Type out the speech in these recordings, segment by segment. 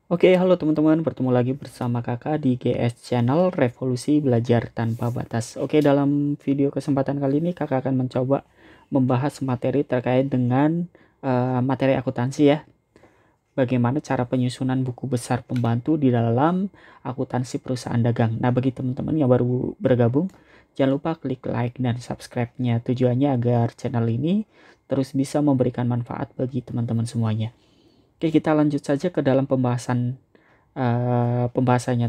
Oke, halo teman-teman, bertemu lagi bersama kakak di GS Channel Revolusi Belajar Tanpa Batas. Oke, dalam video kesempatan kali ini kakak akan mencoba membahas materi terkait dengan materi akuntansi ya. Bagaimana cara penyusunan buku besar pembantu di dalam akuntansi perusahaan dagang. Nah, bagi teman-teman yang baru bergabung, jangan lupa klik like dan subscribe-nya. Tujuannya agar channel ini terus bisa memberikan manfaat bagi teman-teman semuanya. Oke, kita lanjut saja ke dalam pembahasannya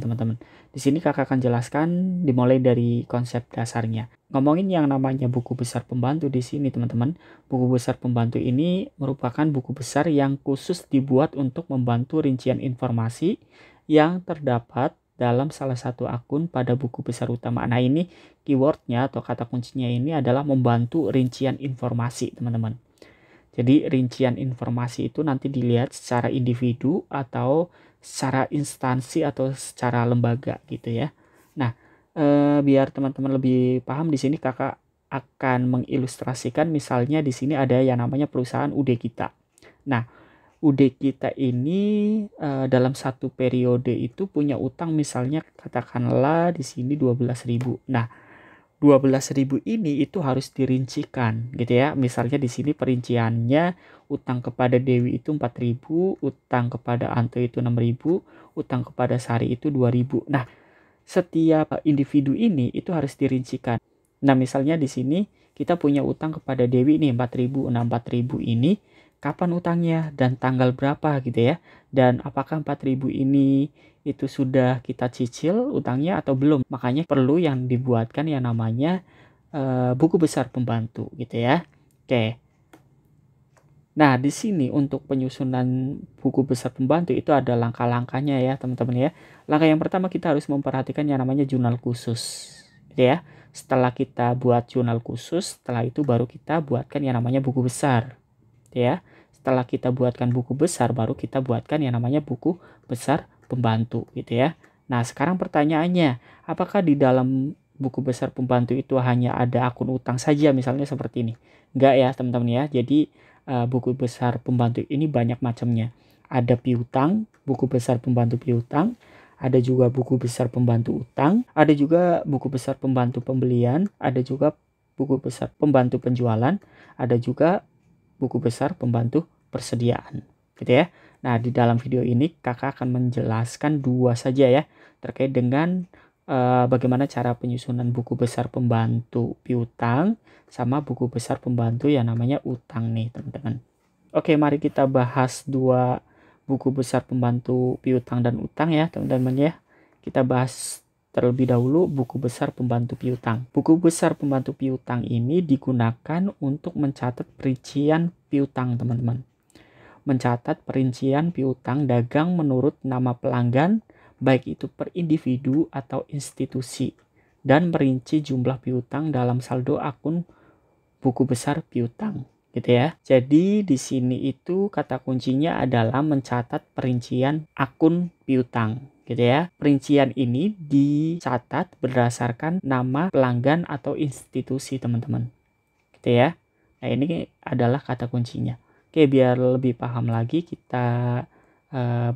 teman-teman. Di sini kakak akan jelaskan dimulai dari konsep dasarnya. Ngomongin yang namanya buku besar pembantu di sini teman-teman. Buku besar pembantu ini merupakan buku besar yang khusus dibuat untuk membantu rincian informasi yang terdapat dalam salah satu akun pada buku besar utama. Nah, ini keywordnya atau kata kuncinya ini adalah membantu rincian informasi teman-teman. Jadi rincian informasi itu nanti dilihat secara individu atau secara instansi atau secara lembaga gitu ya. Nah, biar teman-teman lebih paham di sini kakak akan mengilustrasikan misalnya di sini ada yang namanya perusahaan UD Kita. Nah, UD Kita ini dalam satu periode itu punya utang misalnya katakanlah di sini 12.000. Nah, 12.000 ini itu harus dirincikan gitu ya. Misalnya di sini perinciannya utang kepada Dewi itu 4.000, utang kepada Anto itu 6.000, utang kepada Sari itu 2.000. Nah, setiap individu ini itu harus dirincikan. Nah, misalnya di sini kita punya utang kepada Dewi nih 4.000. Nah, 4.000 ini kapan utangnya dan tanggal berapa gitu ya. Dan apakah 4.000 ini itu sudah kita cicil utangnya atau belum. Makanya perlu yang dibuatkan yang namanya buku besar pembantu gitu ya. Oke. Nah, di sini untuk penyusunan buku besar pembantu itu ada langkah-langkahnya ya, teman-teman ya. Langkah yang pertama kita harus memperhatikan yang namanya jurnal khusus. Gitu ya. Setelah kita buat jurnal khusus, setelah itu baru kita buatkan yang namanya buku besar. Gitu ya. Setelah kita buatkan buku besar, baru kita buatkan yang namanya buku besar pembantu gitu ya. Nah, sekarang pertanyaannya, apakah di dalam buku besar pembantu itu hanya ada akun utang saja misalnya seperti ini? Enggak ya, teman-teman ya. Jadi buku besar pembantu ini banyak macamnya. Ada piutang, buku besar pembantu piutang, ada juga buku besar pembantu utang, ada juga buku besar pembantu pembelian, ada juga buku besar pembantu penjualan, ada juga buku besar pembantu persediaan gitu ya. Nah, di dalam video ini kakak akan menjelaskan dua saja ya terkait dengan bagaimana cara penyusunan buku besar pembantu piutang sama buku besar pembantu yang namanya utang nih teman-teman. Oke, mari kita bahas dua buku besar pembantu piutang dan utang ya teman-teman ya. Kita bahas terlebih dahulu buku besar pembantu piutang. Buku besar pembantu piutang ini digunakan untuk mencatat perincian piutang teman-teman. Mencatat perincian piutang dagang menurut nama pelanggan, baik itu per individu atau institusi, dan merinci jumlah piutang dalam saldo akun buku besar piutang gitu ya. Jadi di sini itu kata kuncinya adalah mencatat perincian akun piutang gitu ya. Perincian ini dicatat berdasarkan nama pelanggan atau institusi teman-teman gitu ya. Nah, ini adalah kata kuncinya. Oke, biar lebih paham lagi kita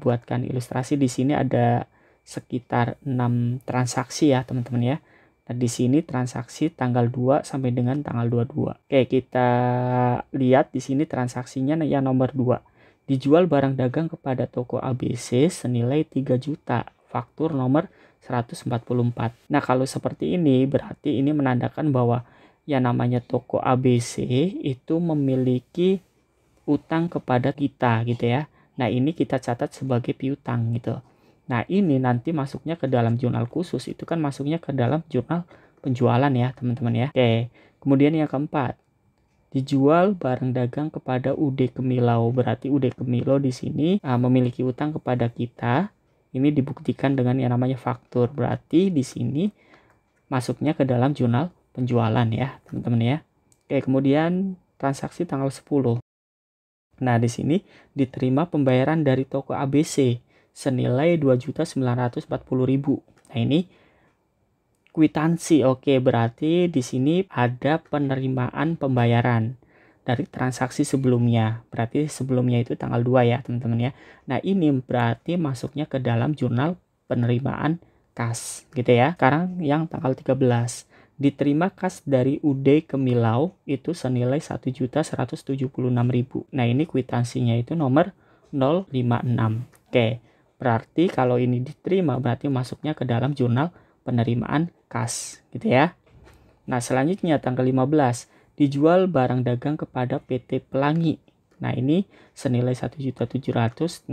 buatkan ilustrasi. Di sini ada sekitar 6 transaksi ya teman-teman ya. Nah, di sini transaksi tanggal 2 sampai dengan tanggal 22. Oke, kita lihat di sini transaksinya yang nomor 2. Dijual barang dagang kepada toko ABC senilai 3 juta. Faktur nomor 144. Nah, kalau seperti ini berarti ini menandakan bahwa yang namanya toko ABC itu memiliki utang kepada kita gitu ya. Nah, ini kita catat sebagai piutang gitu. Nah, ini nanti masuknya ke dalam jurnal khusus, itu kan masuknya ke dalam jurnal penjualan ya teman-teman ya. Oke, kemudian yang keempat, dijual barang dagang kepada UD Kemilau. Berarti UD Kemilau di sini memiliki utang kepada kita. Ini dibuktikan dengan yang namanya faktur. Berarti di sini masuknya ke dalam jurnal penjualan ya teman-teman ya. Oke, kemudian transaksi tanggal 10. Nah, di sini diterima pembayaran dari toko ABC senilai 2.940.000. Nah, ini kwitansi. Oke, berarti di sini ada penerimaan pembayaran. dari transaksi sebelumnya. Berarti sebelumnya itu tanggal 2 ya teman-teman ya. Nah ini berarti masuknya ke dalam jurnal penerimaan kas gitu ya. Sekarang yang tanggal 13. Diterima kas dari UD Kemilau itu senilai 1.176.000. Nah ini kwitansinya itu nomor 056. Oke, berarti kalau ini diterima berarti masuknya ke dalam jurnal penerimaan kas gitu ya. Nah selanjutnya tanggal 15, dijual barang dagang kepada PT Pelangi. Nah ini senilai 1.700.000,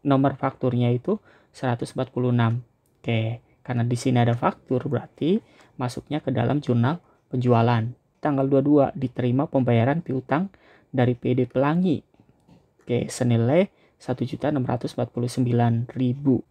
nomor fakturnya itu 146. Oke, karena di sini ada faktur berarti masuknya ke dalam jurnal penjualan. Tanggal 22 diterima pembayaran piutang dari PD Pelangi. Oke, senilai 1.649.000.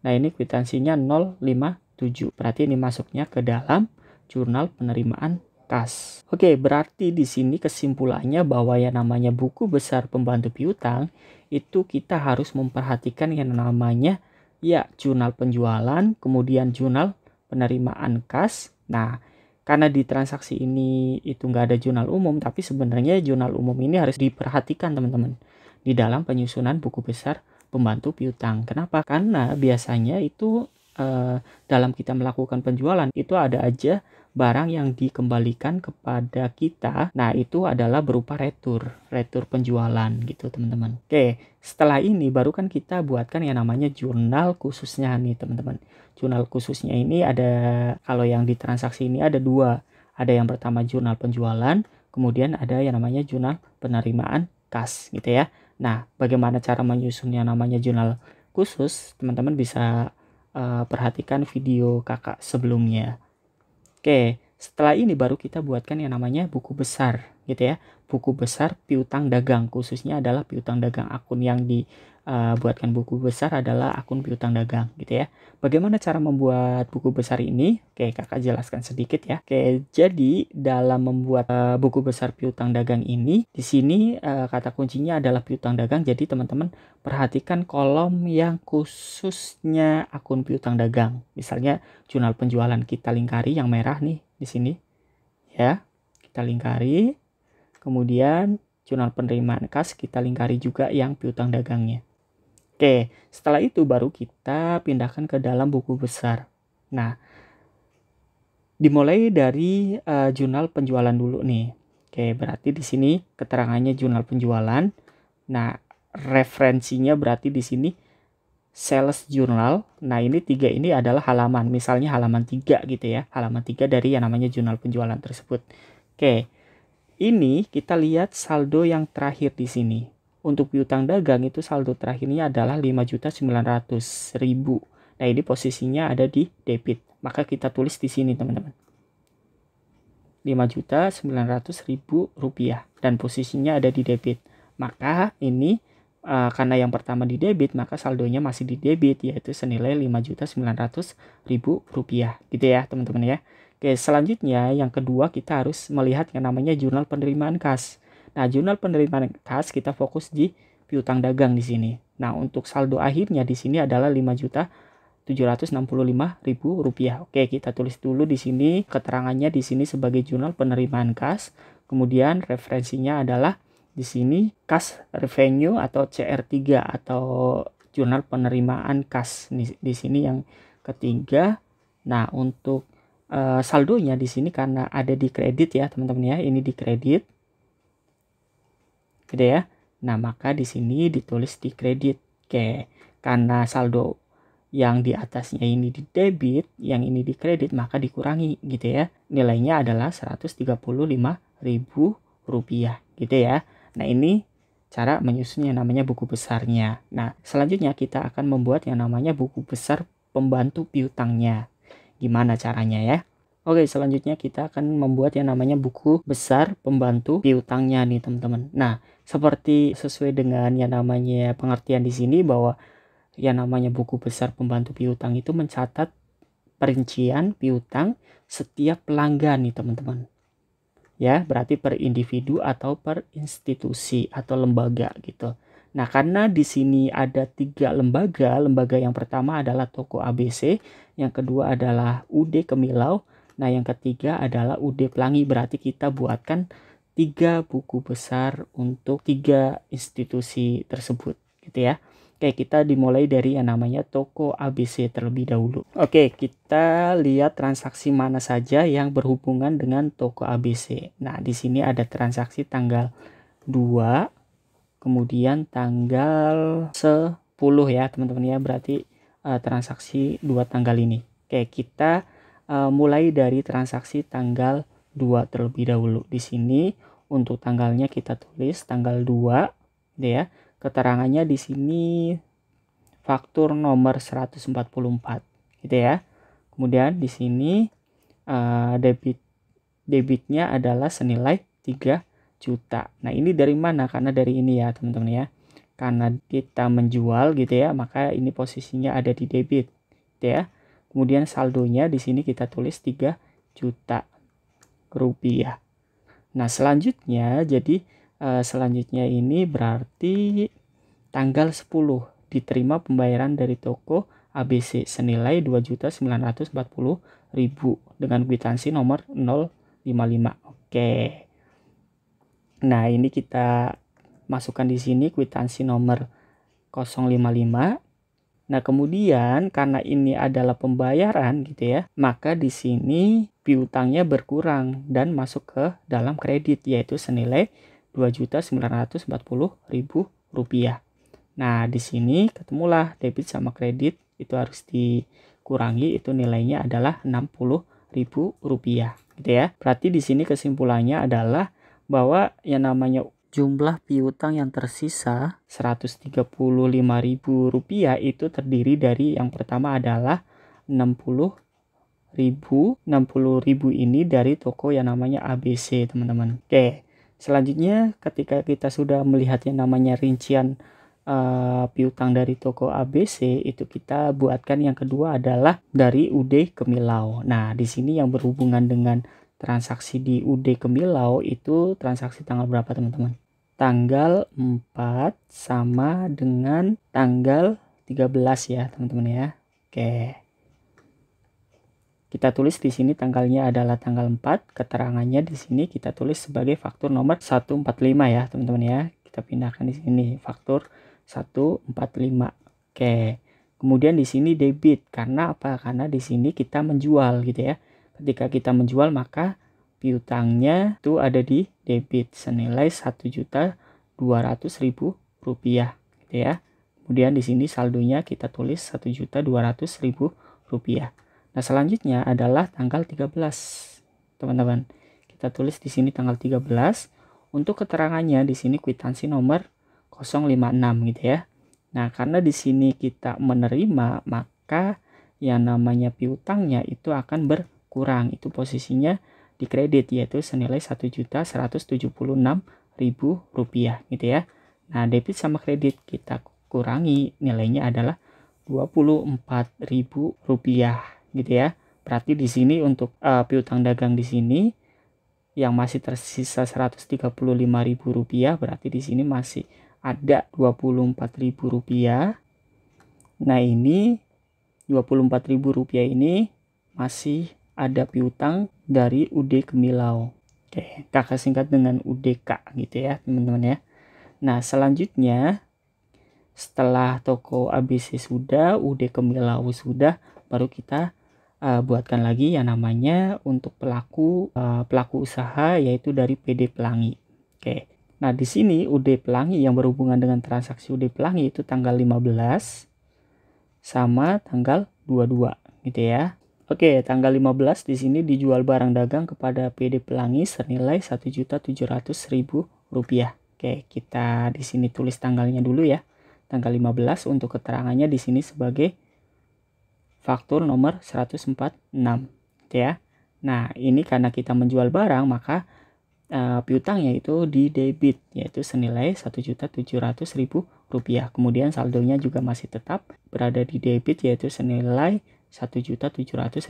Nah, ini kwitansinya 057. Berarti ini masuknya ke dalam jurnal penerimaan kas. Oke, berarti di sini kesimpulannya bahwa yang namanya buku besar pembantu piutang itu kita harus memperhatikan yang namanya ya jurnal penjualan, kemudian jurnal penerimaan kas. Nah, karena di transaksi ini itu nggak ada jurnal umum, tapi sebenarnya jurnal umum ini harus diperhatikan teman-teman di dalam penyusunan buku besar pembantu piutang. Kenapa? Karena biasanya itu dalam kita melakukan penjualan itu ada aja barang yang dikembalikan kepada kita. Nah itu adalah berupa retur penjualan gitu teman-teman. Oke, setelah ini baru kan kita buatkan yang namanya jurnal khususnya nih teman-teman. Jurnal khususnya ini ada, kalau yang di transaksi ini ada dua. Ada yang pertama jurnal penjualan, kemudian ada yang namanya jurnal penerimaan kas gitu ya. Nah bagaimana cara menyusun yang namanya jurnal khusus, teman-teman bisa perhatikan video kakak sebelumnya. Oke, setelah ini baru kita buatkan yang namanya buku besar gitu ya. Buku besar piutang dagang, khususnya adalah piutang dagang. Akun yang dibuatkan buku besar adalah akun piutang dagang gitu ya. Bagaimana cara membuat buku besar ini? Oke, kakak jelaskan sedikit ya. Oke, jadi dalam membuat buku besar piutang dagang ini, di sini kata kuncinya adalah piutang dagang. Jadi teman-teman perhatikan kolom yang khususnya akun piutang dagang. Misalnya jurnal penjualan kita lingkari yang merah nih di sini ya, kita lingkari. Kemudian jurnal penerimaan kas kita lingkari juga yang piutang dagangnya. Oke, setelah itu baru kita pindahkan ke dalam buku besar. Nah, dimulai dari jurnal penjualan dulu nih. Oke, berarti di sini keterangannya jurnal penjualan. Nah, referensinya berarti di sini sales journal. Nah ini 3 ini adalah halaman, misalnya halaman 3 gitu ya, halaman 3 dari yang namanya jurnal penjualan tersebut. Oke, ini kita lihat saldo yang terakhir di sini. Untuk piutang dagang itu saldo terakhirnya adalah 5.900.000. Nah ini posisinya ada di debit, maka kita tulis di sini teman-teman, 5.900.000 rupiah dan posisinya ada di debit. Maka ini karena yang pertama di debit, maka saldonya masih di debit, yaitu senilai 5.900.000 rupiah gitu ya teman-teman ya. Oke, selanjutnya yang kedua kita harus melihat yang namanya jurnal penerimaan kas. Nah jurnal penerimaan kas kita fokus di piutang dagang di sini. Nah untuk saldo akhirnya di sini adalah 5.765.000 rupiah. Oke, kita tulis dulu di sini keterangannya di sini sebagai jurnal penerimaan kas. Kemudian referensinya adalah di sini kas revenue atau CR3 atau jurnal penerimaan kas di sini yang ketiga. Nah untuk saldonya di sini karena ada di kredit ya teman-teman ya, ini di kredit gitu ya. Nah maka di sini ditulis di kredit. Oke, karena saldo yang di atasnya ini di debit, yang ini di kredit, maka dikurangi gitu ya. Nilainya adalah 135.000 rupiah gitu ya. Nah ini cara menyusunnya namanya buku besarnya. Nah selanjutnya kita akan membuat yang namanya buku besar pembantu piutangnya. Gimana caranya ya? Oke, selanjutnya kita akan membuat yang namanya buku besar pembantu piutangnya nih teman-teman. Nah seperti sesuai dengan yang namanya pengertian di sini bahwa yang namanya buku besar pembantu piutang itu mencatat perincian piutang setiap pelanggan nih teman-teman. Ya, berarti per individu atau per institusi atau lembaga gitu. Nah, karena di sini ada 3 lembaga. Lembaga yang pertama adalah Toko ABC, yang kedua adalah UD Kemilau, nah yang ketiga adalah UD Pelangi. Berarti kita buatkan 3 buku besar untuk 3 institusi tersebut gitu ya. Oke, kita dimulai dari yang namanya toko ABC terlebih dahulu. Oke, kita lihat transaksi mana saja yang berhubungan dengan toko ABC. Nah, di sini ada transaksi tanggal 2, kemudian tanggal 10 ya teman-teman ya, berarti transaksi 2 tanggal ini. Oke, kita mulai dari transaksi tanggal 2 terlebih dahulu. Di sini untuk tanggalnya kita tulis tanggal 2 gitu ya. Keterangannya di sini faktur nomor 144 gitu ya. Kemudian di sini debitnya adalah senilai 3 juta. Nah, ini dari mana? Karena dari ini ya teman-teman ya. Karena kita menjual gitu ya, maka ini posisinya ada di debit gitu ya. Kemudian saldonya di sini kita tulis 3 juta rupiah. Nah, selanjutnya jadi selanjutnya ini berarti tanggal 10 diterima pembayaran dari toko ABC senilai 2.940.000 dengan kwitansi nomor 055. Oke. Nah, ini kita masukkan di sini kwitansi nomor 055. Nah, kemudian karena ini adalah pembayaran gitu ya, maka di sini piutangnya berkurang dan masuk ke dalam kredit yaitu senilai 2.940.000 rupiah. Nah, di sini ketemulah debit sama kredit itu harus dikurangi, itu nilainya adalah 60.000 rupiah gitu ya. Berarti di sini kesimpulannya adalah bahwa yang namanya jumlah piutang yang tersisa 135.000 rupiah itu terdiri dari yang pertama adalah 60.000 ini dari toko yang namanya ABC teman-teman. Oke, selanjutnya ketika kita sudah melihat yang namanya rincian piutang dari toko ABC, itu kita buatkan yang kedua adalah dari UD Kemilau. Nah, di sini yang berhubungan dengan transaksi di UD Kemilau itu transaksi tanggal berapa teman-teman? Tanggal 4 sama dengan tanggal 13 ya teman-teman ya. Oke. Kita tulis di sini tanggalnya adalah tanggal 4, keterangannya di sini kita tulis sebagai faktur nomor 145 ya teman-teman ya. Kita pindahkan di sini faktur 145. Oke. Kemudian di sini debit. Karena apa? Karena di sini kita menjual gitu ya. Ketika kita menjual maka piutangnya itu ada di debit senilai 1.200.000 rupiah gitu ya. Kemudian di sini saldonya kita tulis 1.200.000 rupiah. Nah, selanjutnya adalah tanggal 13. Teman-teman, kita tulis di sini tanggal 13. Untuk keterangannya di sini kwitansi nomor 056 gitu ya. Nah, karena di sini kita menerima, maka yang namanya piutangnya itu akan berkurang. Itu posisinya di kredit yaitu senilai 1.176.000 rupiah gitu ya. Nah, debit sama kredit kita kurangi, nilainya adalah 24.000 rupiah gitu ya. Berarti di sini untuk piutang dagang di sini yang masih tersisa 135.000 rupiah, berarti di sini masih ada 24.000 rupiah. Nah, ini 24.000 rupiah ini masih ada piutang dari UD Kemilau. Oke, kakak singkat dengan UDK gitu ya teman-teman ya. Nah, selanjutnya setelah toko ABC sudah, UD Kemilau sudah, baru kita buatkan lagi yang namanya untuk pelaku usaha yaitu dari PD Pelangi. Oke. Nah, di sini UD Pelangi yang berhubungan dengan transaksi UD Pelangi itu tanggal 15 sama tanggal 22 gitu ya. Oke, tanggal 15 di sini dijual barang dagang kepada PD Pelangi senilai 1.700.000 rupiah. Oke, kita di sini tulis tanggalnya dulu ya. Tanggal 15 untuk keterangannya di sini sebagai faktur nomor 146 gitu ya. Nah, ini karena kita menjual barang maka piutangnya itu di debit yaitu senilai 1.700.000 rupiah. Kemudian saldonya juga masih tetap berada di debit yaitu senilai 1.700.000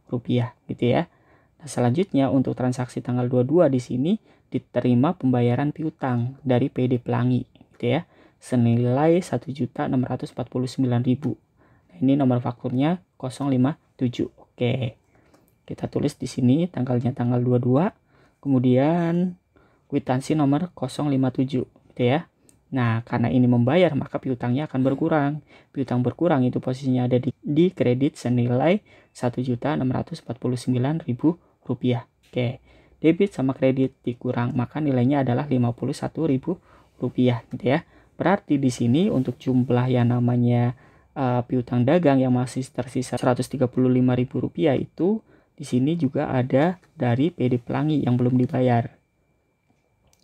rupiah gitu ya. Nah, selanjutnya untuk transaksi tanggal 22 di sini diterima pembayaran piutang dari PD Pelangi gitu ya senilai 1.649.000. Nah, ini nomor fakturnya 057. Oke. Kita tulis di sini tanggalnya tanggal 22. Kemudian kwitansi nomor 057 gitu ya. Nah, karena ini membayar maka piutangnya akan berkurang. Piutang berkurang itu posisinya ada di kredit senilai Rp1.649.000. Oke. Debit sama kredit dikurang maka nilainya adalah Rp51.000 gitu ya. Berarti di sini untuk jumlah yang namanya piutang dagang yang masih tersisa Rp135.000 itu di sini juga ada dari PD Pelangi yang belum dibayar,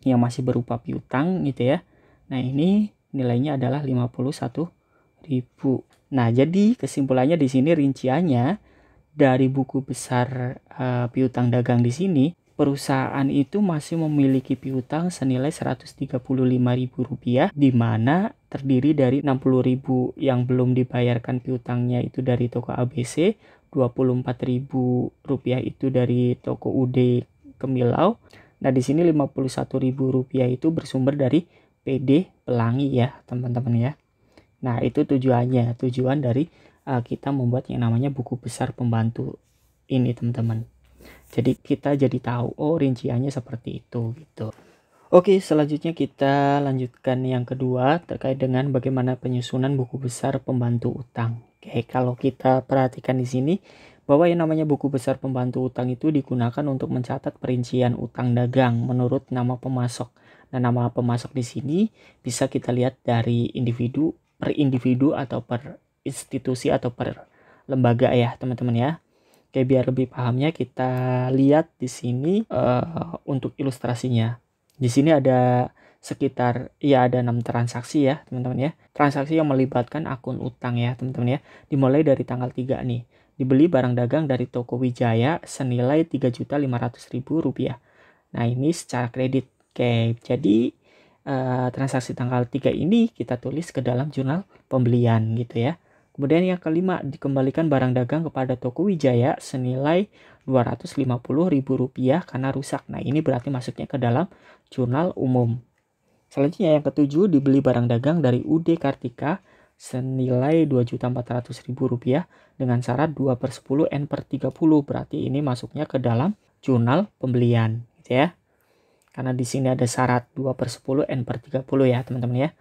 yang masih berupa piutang gitu ya. Nah, ini nilainya adalah Rp51.000. Nah, jadi kesimpulannya di sini rinciannya dari buku besar piutang dagang di sini, perusahaan itu masih memiliki piutang senilai Rp135.000 di mana terdiri dari Rp60.000 yang belum dibayarkan piutangnya itu dari toko ABC, Rp24.000 itu dari toko UD Kemilau. Nah, di sini Rp51.000 itu bersumber dari PD Pelangi ya, teman-teman ya. Nah, itu tujuan dari kita membuat yang namanya buku besar pembantu ini, teman-teman. Jadi kita jadi tahu rinciannya seperti itu gitu. Oke, selanjutnya kita lanjutkan yang kedua terkait dengan bagaimana penyusunan buku besar pembantu utang. Oke, kalau kita perhatikan di sini bahwa yang namanya buku besar pembantu utang itu digunakan untuk mencatat perincian utang dagang menurut nama pemasok. Nah, nama pemasok di sini bisa kita lihat dari individu per individu atau per institusi atau per lembaga ya, teman-teman ya. Oke, biar lebih pahamnya kita lihat di sini untuk ilustrasinya. Di sini ada sekitar ada 6 transaksi ya, teman-teman ya. Transaksi yang melibatkan akun utang ya, teman-teman ya. Dimulai dari tanggal 3 nih. Dibeli barang dagang dari toko Wijaya senilai Rp3.500.000. Nah, ini secara kredit. Oke, jadi transaksi tanggal 3 ini kita tulis ke dalam jurnal pembelian gitu ya. Kemudian yang kelima, dikembalikan barang dagang kepada toko Wijaya senilai Rp250.000 karena rusak. Nah, ini berarti masuknya ke dalam jurnal umum. Selanjutnya yang ketujuh, dibeli barang dagang dari UD Kartika senilai Rp2.400.000 dengan syarat 2/10 N/30. Berarti ini masuknya ke dalam jurnal pembelian gitu ya. Karena di sini ada syarat 2/10 N/30 ya, teman-teman ya.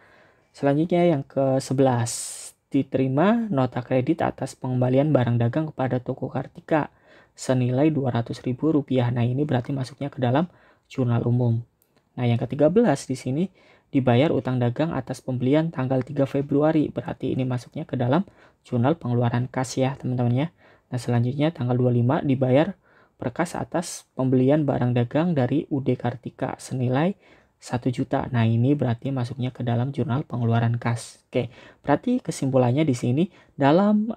Selanjutnya yang ke-11, diterima nota kredit atas pengembalian barang dagang kepada toko Kartika senilai Rp200.000. Nah, ini berarti masuknya ke dalam jurnal umum. Nah, yang ke-13 di sini dibayar utang dagang atas pembelian tanggal 3 Februari. Berarti ini masuknya ke dalam jurnal pengeluaran kas ya, teman-teman ya. Nah, selanjutnya tanggal 25 dibayar berkas atas pembelian barang dagang dari UD Kartika senilai 1 juta. Nah, ini berarti masuknya ke dalam jurnal pengeluaran kas. Oke, berarti kesimpulannya di sini dalam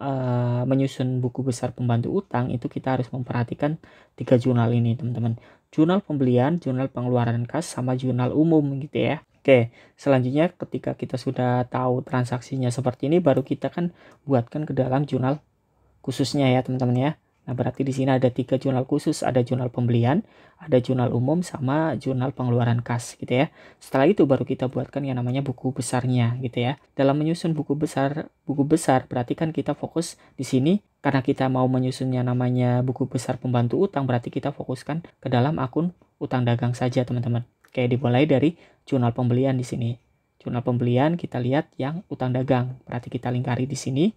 menyusun buku besar pembantu utang itu kita harus memperhatikan 3 jurnal ini, teman-teman. Jurnal pembelian, jurnal pengeluaran kas, sama jurnal umum gitu ya. Oke, selanjutnya ketika kita sudah tahu transaksinya seperti ini, baru kita kan buatkan ke dalam jurnal khususnya ya, teman-teman ya. Nah, berarti di sini ada 3 jurnal khusus, ada jurnal pembelian, ada jurnal umum, sama jurnal pengeluaran kas gitu ya. Setelah itu baru kita buatkan yang namanya buku besarnya gitu ya. Dalam menyusun buku besar berarti kan kita fokus di sini karena kita mau menyusun yang namanya buku besar pembantu utang, berarti kita fokuskan ke dalam akun utang dagang saja, teman-teman. Oke, dimulai dari jurnal pembelian di sini. Jurnal pembelian kita lihat yang utang dagang, berarti kita lingkari di sini.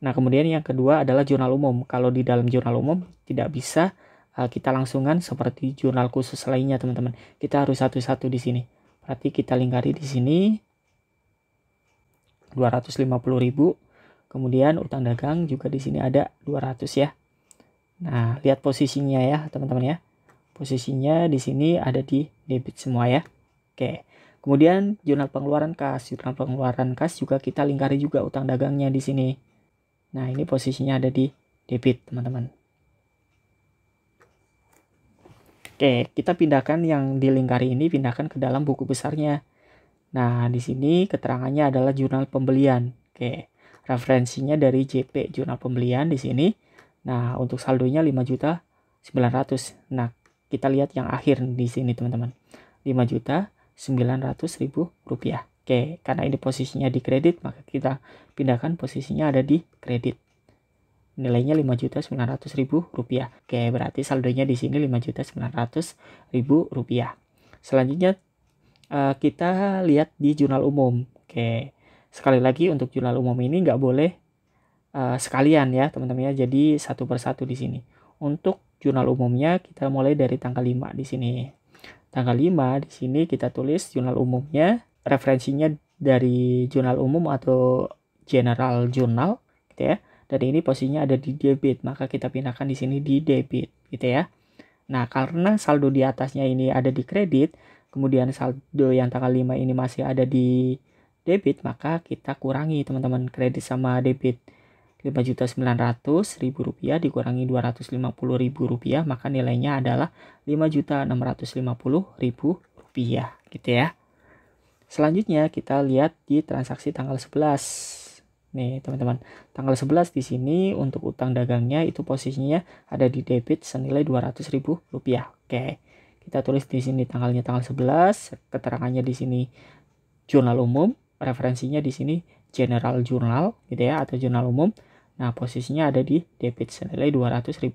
Nah, kemudian yang kedua adalah jurnal umum. Kalau di dalam jurnal umum tidak bisa kita langsungan seperti jurnal khusus lainnya, teman-teman. Kita harus satu-satu di sini. Berarti kita lingkari di sini 250.000. Kemudian utang dagang juga di sini ada 200 ya. Nah, lihat posisinya ya, teman-teman ya. Posisinya di sini ada di debit semua ya. Oke. Kemudian jurnal pengeluaran kas. Jurnal pengeluaran kas juga kita lingkari juga utang dagangnya di sini. Nah, ini posisinya ada di debit, teman-teman. Oke, kita pindahkan yang di lingkari ini, pindahkan ke dalam buku besarnya. Nah, di sini keterangannya adalah jurnal pembelian. Oke, referensinya dari JP, jurnal pembelian di sini. Nah, untuk saldonya 5.900.000. Nah, kita lihat yang akhir di sini, teman-teman. Rp5.900.000. Oke, karena ini posisinya di kredit, maka kita pindahkan posisinya ada di kredit. nilainya Rp5.900.000. Oke, berarti saldonya di sini Rp5.900.000. Selanjutnya kita lihat di jurnal umum. Oke, sekali lagi untuk jurnal umum ini nggak boleh sekalian ya teman-teman ya, jadi satu persatu di sini. Untuk jurnal umumnya kita mulai dari tanggal 5 di sini. Tanggal 5 di sini kita tulis jurnal umumnya, referensinya dari jurnal umum atau general journal gitu ya. Dan ini posisinya ada di debit, maka kita pindahkan di sini di debit gitu ya. Nah, karena saldo di atasnya ini ada di kredit, kemudian saldo yang tanggal 5 ini masih ada di debit, maka kita kurangi teman-teman kredit sama debit. Rp5.900.000 dikurangi Rp250.000, maka nilainya adalah Rp5.650.000 gitu ya. Selanjutnya kita lihat di transaksi tanggal 11. Nih teman-teman, tanggal 11 di sini untuk utang dagangnya itu posisinya ada di debit senilai Rp200.000. Oke, kita tulis di sini tanggalnya tanggal 11, keterangannya di sini jurnal umum, referensinya di sini general journal gitu ya, atau jurnal umum. Nah, posisinya ada di debit senilai Rp200.000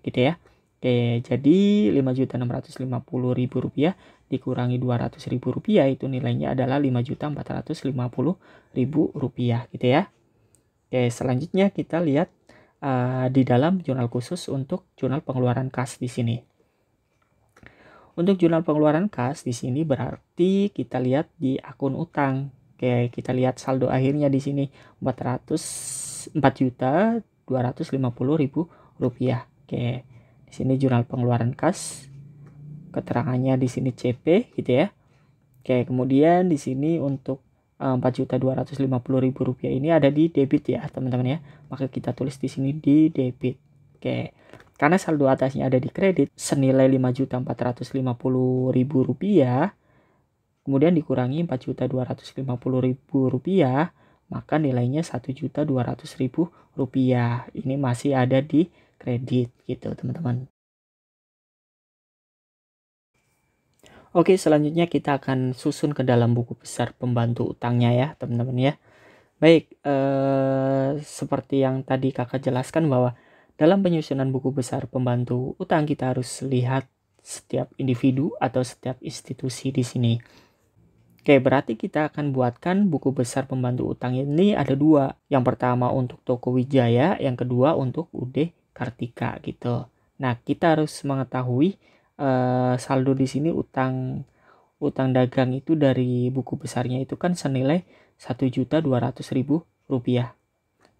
gitu ya. Oke, jadi Rp5.650.000 dikurangi Rp200.000 itu nilainya adalah Rp5.450.000 gitu ya. Oke, selanjutnya kita lihat di dalam jurnal khusus untuk jurnal pengeluaran kas di sini. Untuk jurnal pengeluaran kas di sini berarti kita lihat di akun utang. Oke, kita lihat saldo akhirnya di sini Rp4.250.000. Oke, di sini jurnal pengeluaran kas, keterangannya di sini CP gitu ya. Oke, kemudian di sini untuk Rp4.250.000 ini ada di debit ya teman-teman ya, maka kita tulis di sini di debit. Oke, karena saldo atasnya ada di kredit senilai Rp5.450.000, kemudian dikurangi Rp4.250.000, maka nilainya Rp1.200.000. Ini masih ada di kredit gitu teman-teman. Oke, selanjutnya kita akan susun ke dalam buku besar pembantu utangnya ya teman-teman ya. Baik, seperti yang tadi kakak jelaskan bahwa dalam penyusunan buku besar pembantu utang kita harus lihat setiap individu atau setiap institusi di sini. Oke, berarti kita akan buatkan buku besar pembantu utang ini ada 2. Yang pertama untuk Toko Wijaya, yang kedua untuk UD Kartika gitu. Nah, kita harus mengetahui saldo di sini utang dagang itu dari buku besarnya itu kan senilai Rp1.200.000.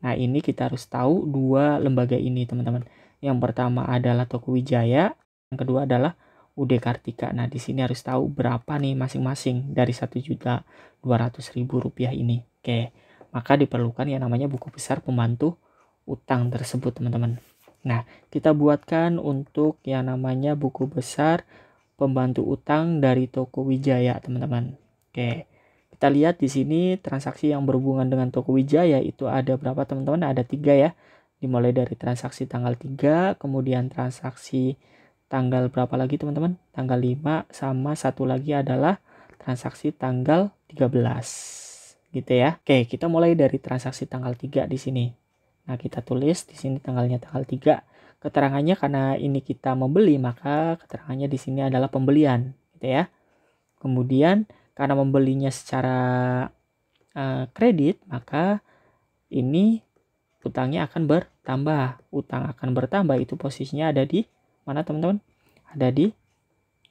Nah, ini kita harus tahu 2 lembaga ini teman-teman. Yang pertama adalah Toko Wijaya, yang kedua adalah UD Kartika. Nah, di sini harus tahu berapa nih masing-masing dari Rp1.200.000 ini. Oke, maka diperlukan yang namanya buku besar pembantu utang tersebut, teman-teman. Nah, kita buatkan untuk yang namanya buku besar pembantu utang dari Toko Wijaya, teman-teman. Oke, kita lihat di sini transaksi yang berhubungan dengan Toko Wijaya itu ada berapa, teman-teman? Ada 3 ya. Dimulai dari transaksi tanggal 3, kemudian transaksi tanggal berapa lagi teman-teman? Tanggal 5, sama satu lagi adalah transaksi tanggal 13 gitu ya. Oke, kita mulai dari transaksi tanggal 3 di sini. Nah, kita tulis di sini tanggalnya tanggal 3. Keterangannya karena ini kita membeli, maka keterangannya di sini adalah pembelian gitu ya. Kemudian karena membelinya secara kredit, maka ini utangnya akan bertambah. Utang akan bertambah itu posisinya ada di mana teman-teman? Ada di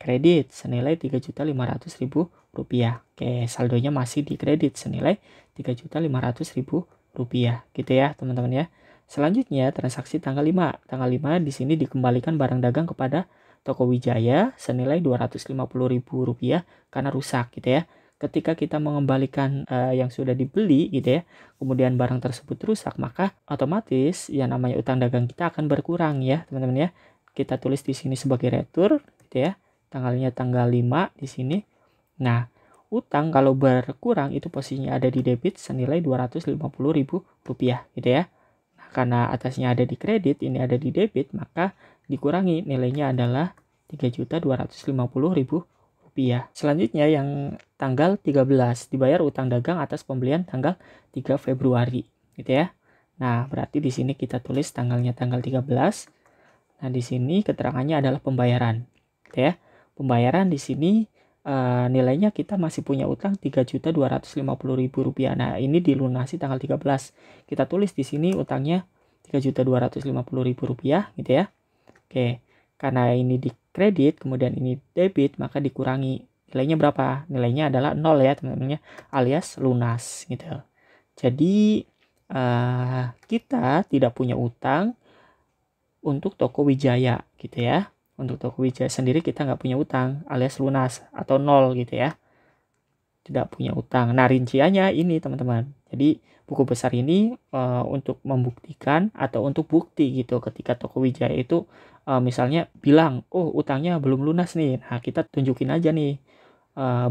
kredit senilai Rp3.500.000. Oke, saldonya masih di kredit senilai Rp3.500.000 gitu ya teman-teman ya. Selanjutnya transaksi tanggal 5. Tanggal 5 di sini dikembalikan barang dagang kepada Toko Wijaya senilai Rp250.000 karena rusak gitu ya. Ketika kita mengembalikan yang sudah dibeli gitu ya, kemudian barang tersebut rusak, maka otomatis yang namanya utang dagang kita akan berkurang ya teman-teman ya. Kita tulis di sini sebagai retur gitu ya. Tanggalnya tanggal 5 di sini. Nah, utang kalau berkurang itu posisinya ada di debit senilai Rp250.000 gitu ya. Nah, karena atasnya ada di kredit, ini ada di debit, maka dikurangi nilainya adalah Rp3.250.000. Selanjutnya yang tanggal 13 dibayar utang dagang atas pembelian tanggal 3 Februari gitu ya. Nah, berarti di sini kita tulis tanggalnya tanggal 13. Nah, di sini keterangannya adalah pembayaran. Gitu ya. Pembayaran di sini nilainya kita masih punya utang Rp3.250.000. Nah, ini dilunasi tanggal 13. Kita tulis di sini utangnya Rp3.250.000 gitu ya. Oke. Karena ini di kredit, kemudian ini debit, maka dikurangi. Nilainya berapa? Nilainya adalah 0 ya, teman-teman, alias lunas gitu. Jadi kita tidak punya utang untuk Toko Wijaya gitu ya. Untuk Toko Wijaya sendiri kita nggak punya utang alias lunas atau 0 gitu ya. Tidak punya utang. Nah, rinciannya ini teman-teman. Jadi buku besar ini untuk membuktikan atau untuk bukti gitu ketika Toko Wijaya itu misalnya bilang, oh utangnya belum lunas nih. Nah, kita tunjukin aja nih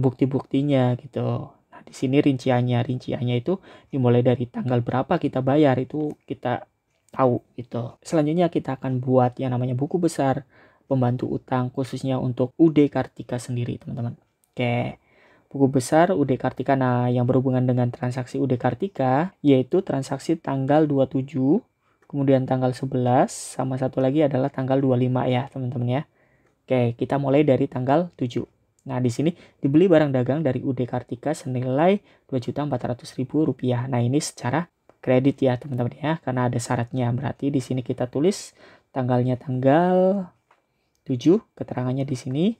bukti-buktinya gitu. Nah, di sini rinciannya itu dimulai dari tanggal berapa kita bayar itu kita tahu gitu. Selanjutnya kita akan buat yang namanya buku besar pembantu utang khususnya untuk UD Kartika sendiri, teman-teman. Oke. Buku besar UD Kartika, nah yang berhubungan dengan transaksi UD Kartika yaitu transaksi tanggal 27, kemudian tanggal 11, sama satu lagi adalah tanggal 25 ya teman-teman ya. Oke, kita mulai dari tanggal 7. Nah, di sini dibeli barang dagang dari UD Kartika senilai Rp2.400.000. Nah, ini secara kredit ya teman-teman ya, karena ada syaratnya. Berarti di sini kita tulis tanggalnya tanggal 7, keterangannya di sini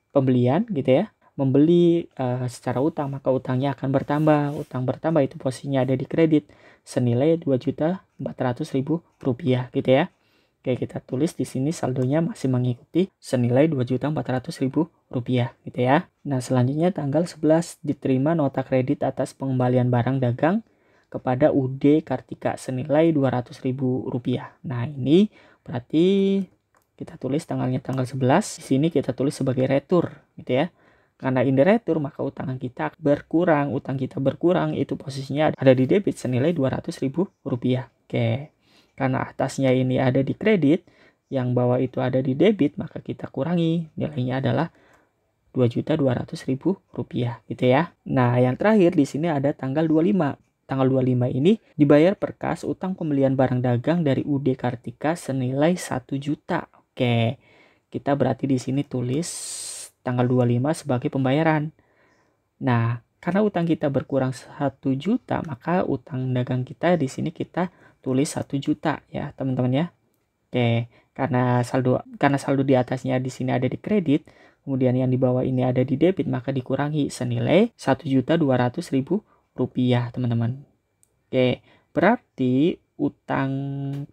pembelian gitu ya. Membeli secara utang, maka utangnya akan bertambah. Utang bertambah itu posisinya ada di kredit senilai Rp2.400.000 gitu ya. Oke, kita tulis di sini saldonya masih mengikuti senilai Rp2.400.000 gitu ya. Nah, selanjutnya tanggal 11 diterima nota kredit atas pengembalian barang dagang kepada UD Kartika senilai Rp200.000. Nah, ini berarti kita tulis tanggalnya tanggal 11. Di sini kita tulis sebagai retur gitu ya. Karena ini retur, maka utang kita berkurang. Utang kita berkurang itu posisinya ada di debit senilai Rp200.000. Oke. Karena atasnya ini ada di kredit, yang bawah itu ada di debit, maka kita kurangi. Nilainya adalah Rp2.200.000 gitu ya. Nah, yang terakhir di sini ada tanggal 25. Tanggal 25 ini dibayar per kas utang pembelian barang dagang dari UD Kartika senilai 1 juta. Oke. Kita berarti di sini tulis tanggal 25 sebagai pembayaran. Nah, karena utang kita berkurang 1 juta, maka utang dagang kita di sini kita tulis 1 juta ya, teman-teman ya. Oke, karena saldo di atasnya di sini ada di kredit, kemudian yang di bawah ini ada di debit, maka dikurangi senilai Rp1.200.000, teman-teman. Oke, berarti utang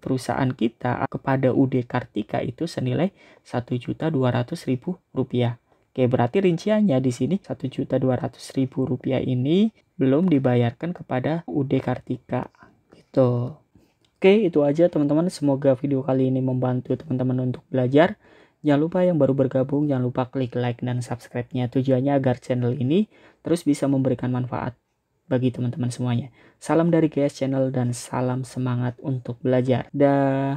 perusahaan kita kepada UD Kartika itu senilai Rp1.200.000. Oke, berarti rinciannya di sini Rp1.200.000 ini belum dibayarkan kepada UD Kartika. Gitu. Oke, itu aja teman-teman. Semoga video kali ini membantu teman-teman untuk belajar. Jangan lupa yang baru bergabung, jangan lupa klik like dan subscribe-nya. Tujuannya agar channel ini terus bisa memberikan manfaat bagi teman-teman semuanya. Salam dari GS Channel dan salam semangat untuk belajar. Dah.